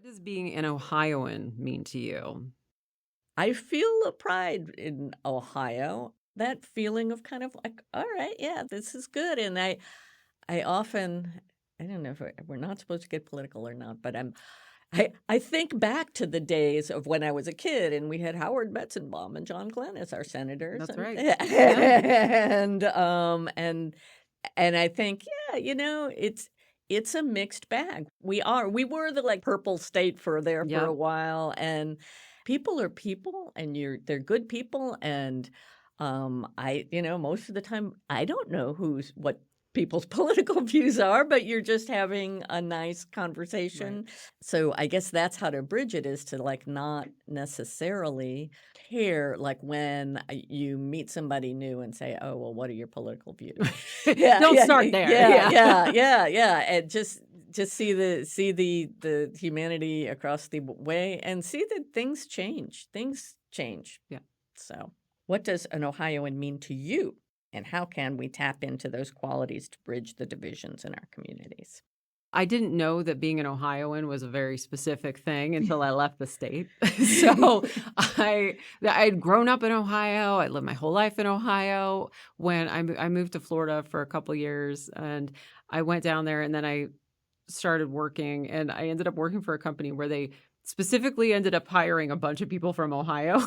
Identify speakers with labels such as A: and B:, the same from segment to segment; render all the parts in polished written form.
A: What does being an Ohioan mean to you?
B: I feel a pride in Ohio. That feeling of kind of like, all right, yeah, this is good. And I often, I don't know if we're not supposed to get political or not, but I think back to the days of when I was a kid and we had Howard Metzenbaum and John Glenn as our senators,
A: That's
B: and
A: right. Yeah.
B: and I think, yeah, it's a mixed bag. We were the like purple state for a
A: Yep.
B: while, and people are people, and they're good people, and most of the time I don't know what people's political views are, but you're just having a nice conversation.
A: Right.
B: So I guess that's how to bridge it, is to like not necessarily care like when you meet somebody new and say, "Oh, well, what are your political views?" Yeah,
A: Don't
B: yeah,
A: start there.
B: yeah, and just see the humanity across the way and see that things change. Things change.
A: Yeah.
B: So, what does an Ohioan mean to you? And how can we tap into those qualities to bridge the divisions in our communities?
A: I didn't know that being an Ohioan was a very specific thing until I left the state. So I'd grown up in Ohio. I lived my whole life in Ohio. When I moved to Florida for a couple years, and I went down there, and then I started working, and I ended up working for a company where they specifically ended up hiring a bunch of people from Ohio.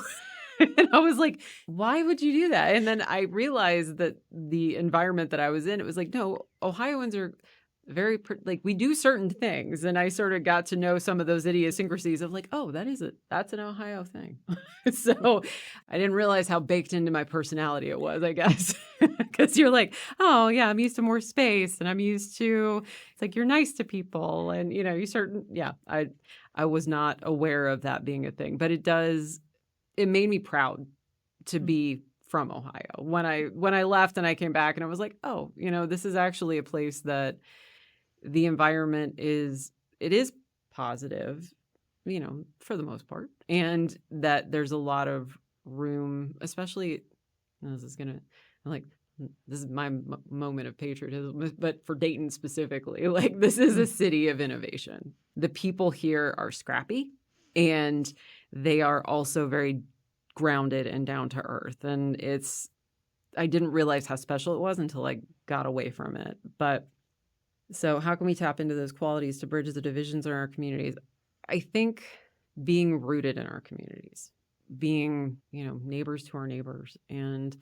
A: And I was like, why would you do that? And then I realized that the environment that I was in, it was like, no, Ohioans are very, like, we do certain things. And I sort of got to know some of those idiosyncrasies of like, oh, that's an Ohio thing. So I didn't realize how baked into my personality it was, I guess. Because you're like, oh, yeah, I'm used to more space, and I'm used to, it's like, you're nice to people. And, I was not aware of that being a thing. But it made me proud to be from Ohio. When I left and I came back, and I was like, oh, this is actually a place that the environment is positive, for the most part. And that there's a lot of room, especially, this is my moment of patriotism, but for Dayton specifically, like, this is a city of innovation. The people here are scrappy, and they are also very grounded and down to earth. And I didn't realize how special it was until I got away from it. But so how can we tap into those qualities to bridge the divisions in our communities? I think being rooted in our communities, being, neighbors to our neighbors, and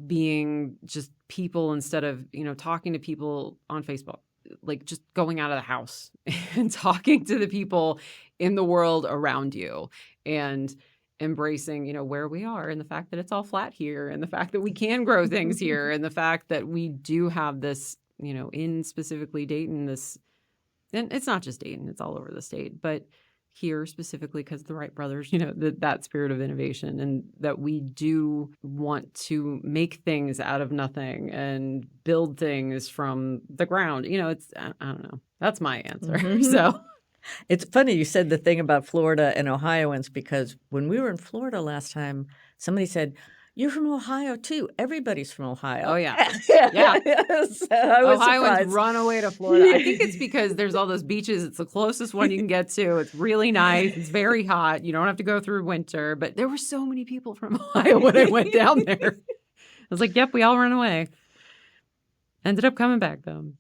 A: being just people instead of, talking to people on Facebook, like just going out of the house and talking to the people in the world around you, and embracing, where we are, and the fact that it's all flat here, and the fact that we can grow things here, and the fact that we do have this, in specifically Dayton, and it's not just Dayton, it's all over the state, but here specifically because the Wright brothers, that spirit of innovation, and that we do want to make things out of nothing and build things from the ground. I don't know. That's my answer.
B: Mm-hmm.
A: So
B: it's funny you said the thing about Florida and Ohioans, because when we were in Florida last time, somebody said, "You're from Ohio too. Everybody's from Ohio."
A: Oh, yeah. Yeah.
B: So I was
A: Ohioans
B: surprised.
A: run away to Florida. I think it's because there's all those beaches. It's the closest one you can get to. It's really nice. It's very hot. You don't have to go through winter. But there were so many people from Ohio when I went down there. I was like, yep, we all run away. Ended up coming back, though.